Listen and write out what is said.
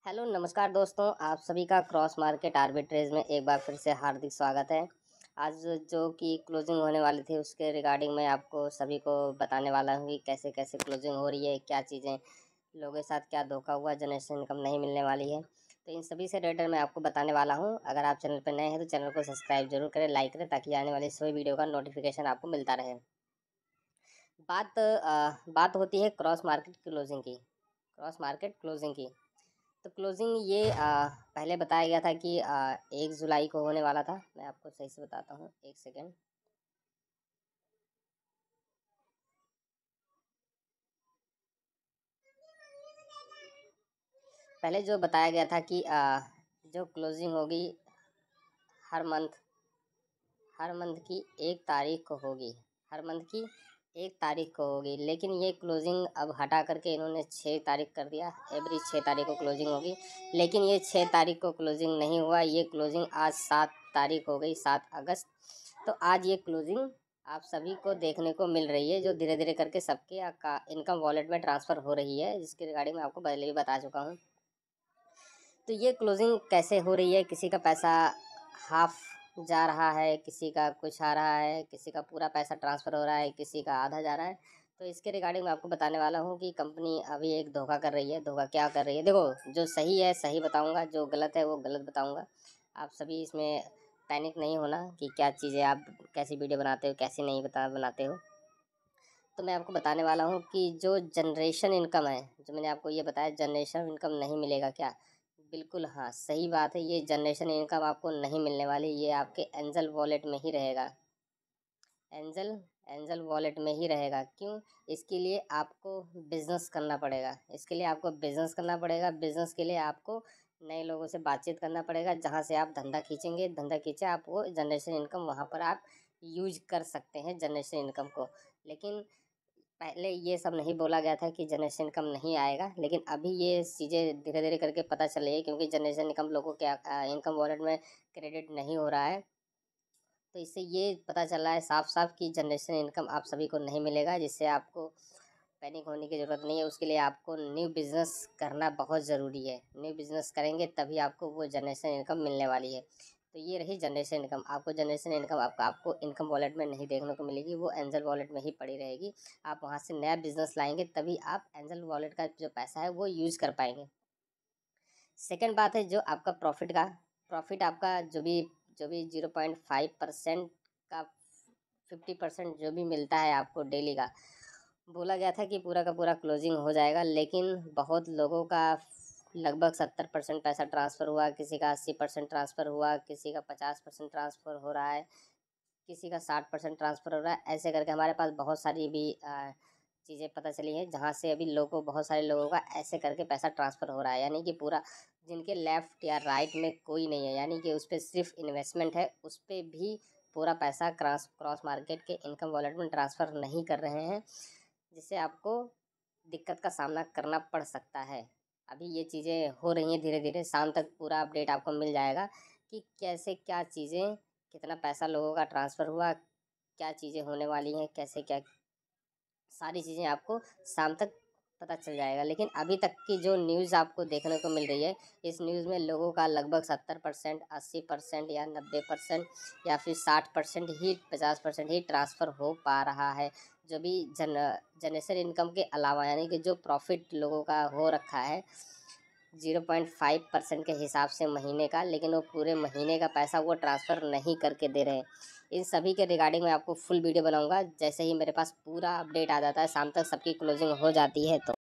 Hello नमस्कार दोस्तों, आप सभी का क्रॉस मार्केट आर्बिट्रेज में एक बार फिर से हार्दिक स्वागत है। आज जो कि क्लोजिंग होने वाली थी उसके रिगार्डिंग मैं आपको सभी को बताने वाला हूँ कि कैसे कैसे क्लोजिंग हो रही है, क्या चीज़ें लोगों के साथ क्या धोखा हुआ, जनरेशन इनकम नहीं मिलने वाली है। तो इन सभी से रिलेटेड मैं आपको बताने वाला हूँ। अगर आप चैनल पर नए हैं तो चैनल को सब्सक्राइब जरूर करें, लाइक करें, ताकि आने वाली सभी वीडियो का नोटिफिकेशन आपको मिलता रहे। बात होती है क्रॉस मार्केट क्लोजिंग की। क्रॉस मार्केट क्लोजिंग की तो क्लोजिंग ये पहले बताया गया था कि 1 जुलाई को होने वाला था। मैं आपको सही से बताता हूँ, एक सेकेंड। पहले जो बताया गया था कि जो क्लोजिंग होगी हर मंथ की 1 तारीख को होगी। हर मंथ की 1 तारीख को होगी, लेकिन ये क्लोजिंग अब हटा करके इन्होंने 6 तारीख कर दिया। एवरी 6 तारीख को क्लोजिंग होगी, लेकिन ये 6 तारीख को क्लोजिंग नहीं हुआ। ये क्लोजिंग आज 7 तारीख हो गई, 7 अगस्त। तो आज ये क्लोजिंग आप सभी को देखने को मिल रही है, जो धीरे धीरे करके सबके इनकम वॉलेट में ट्रांसफ़र हो रही है, जिसके रिगार्डिंग मैं आपको पहले भी बता चुका हूँ। तो ये क्लोजिंग कैसे हो रही है, किसी का पैसा हाफ जा रहा है, किसी का कुछ आ रहा है, किसी का पूरा पैसा ट्रांसफ़र हो रहा है, किसी का आधा जा रहा है। तो इसके रिगार्डिंग मैं आपको बताने वाला हूँ कि कंपनी अभी एक धोखा कर रही है। धोखा क्या कर रही है? देखो, जो सही है सही बताऊँगा, जो गलत है वो गलत बताऊँगा। आप सभी इसमें पैनिक नहीं होना कि क्या चीज़ें आप कैसी वीडियो बनाते हो, कैसी नहीं बनाते हो। तो मैं आपको बताने वाला हूँ कि जो जनरेशन इनकम है, जो मैंने आपको ये बताया, जनरेशन इनकम नहीं मिलेगा क्या? बिल्कुल हाँ, सही बात है। ये जनरेशन इनकम आपको नहीं मिलने वाली, ये आपके एंजल वॉलेट में ही रहेगा। एंजल एंजल वॉलेट में ही रहेगा। क्यों? इसके लिए आपको बिजनेस करना पड़ेगा। इसके लिए आपको बिजनेस करना पड़ेगा। बिजनेस के लिए आपको नए लोगों से बातचीत करना पड़ेगा, जहाँ से आप धंधा खींचेंगे। धंधा खींचे आप वो जनरेशन इनकम, वहाँ पर आप यूज कर सकते हैं जनरेशन इनकम को। लेकिन पहले ये सब नहीं बोला गया था कि जनरेशन इनकम नहीं आएगा, लेकिन अभी ये चीज़ें धीरे धीरे करके पता चल रही है, क्योंकि जनरेशन इनकम लोगों के इनकम वॉलेट में क्रेडिट नहीं हो रहा है। तो इससे ये पता चल रहा है साफ साफ कि जनरेशन इनकम आप सभी को नहीं मिलेगा, जिससे आपको पैनिक होने की ज़रूरत नहीं है। उसके लिए आपको न्यू बिज़नेस करना बहुत ज़रूरी है। न्यू बिज़नेस करेंगे तभी आपको वो जनरेशन इनकम मिलने वाली है। तो ये रही जनरेशन इनकम। आपको जनरेशन इनकम आपको इनकम वॉलेट में नहीं देखने को मिलेगी, वो एंजल वॉलेट में ही पड़ी रहेगी। आप वहाँ से नया बिज़नेस लाएंगे तभी आप एंजल वॉलेट का जो पैसा है वो यूज़ कर पाएंगे। सेकेंड बात है जो आपका प्रॉफिट आपका जो भी 0.5% का 50% जो भी मिलता है आपको डेली का। बोला गया था कि पूरा का पूरा क्लोजिंग हो जाएगा, लेकिन बहुत लोगों का लगभग 70% पैसा ट्रांसफ़र हुआ, किसी का 80% ट्रांसफ़र हुआ, किसी का 50% ट्रांसफ़र हो रहा है, किसी का 60% ट्रांसफ़र हो रहा है। ऐसे करके हमारे पास बहुत सारी भी चीज़ें पता चली हैं, जहाँ से अभी बहुत सारे लोगों का ऐसे करके पैसा ट्रांसफ़र हो रहा है। यानी कि पूरा, जिनके लेफ़्ट या राइट में कोई नहीं है, यानी कि उस पर सिर्फ इन्वेस्टमेंट है, उस पर भी पूरा पैसा क्रॉस मार्केट के इनकम वॉलेट में ट्रांसफ़र नहीं कर रहे हैं, जिससे आपको दिक्कत का सामना करना पड़ सकता है। अभी ये चीज़ें हो रही हैं धीरे धीरे। शाम तक पूरा अपडेट आपको मिल जाएगा कि कैसे क्या चीज़ें, कितना पैसा लोगों का ट्रांसफ़र हुआ, क्या चीज़ें होने वाली हैं, कैसे क्या, सारी चीज़ें आपको शाम तक पता चल जाएगा। लेकिन अभी तक की जो न्यूज़ आपको देखने को मिल रही है, इस न्यूज़ में लोगों का लगभग 70%, 80% या 90% या फिर 60% ही, 50% ही ट्रांसफ़र हो पा रहा है। जो भी जनरेशन इनकम के अलावा, यानी कि जो प्रॉफिट लोगों का हो रखा है 0.5% के हिसाब से महीने का, लेकिन वो पूरे महीने का पैसा वो ट्रांसफ़र नहीं करके दे रहे हैं। इन सभी के रिगार्डिंग मैं आपको फुल वीडियो बनाऊंगा। जैसे ही मेरे पास पूरा अपडेट आ जाता है, शाम तक सबकी क्लोजिंग हो जाती है तो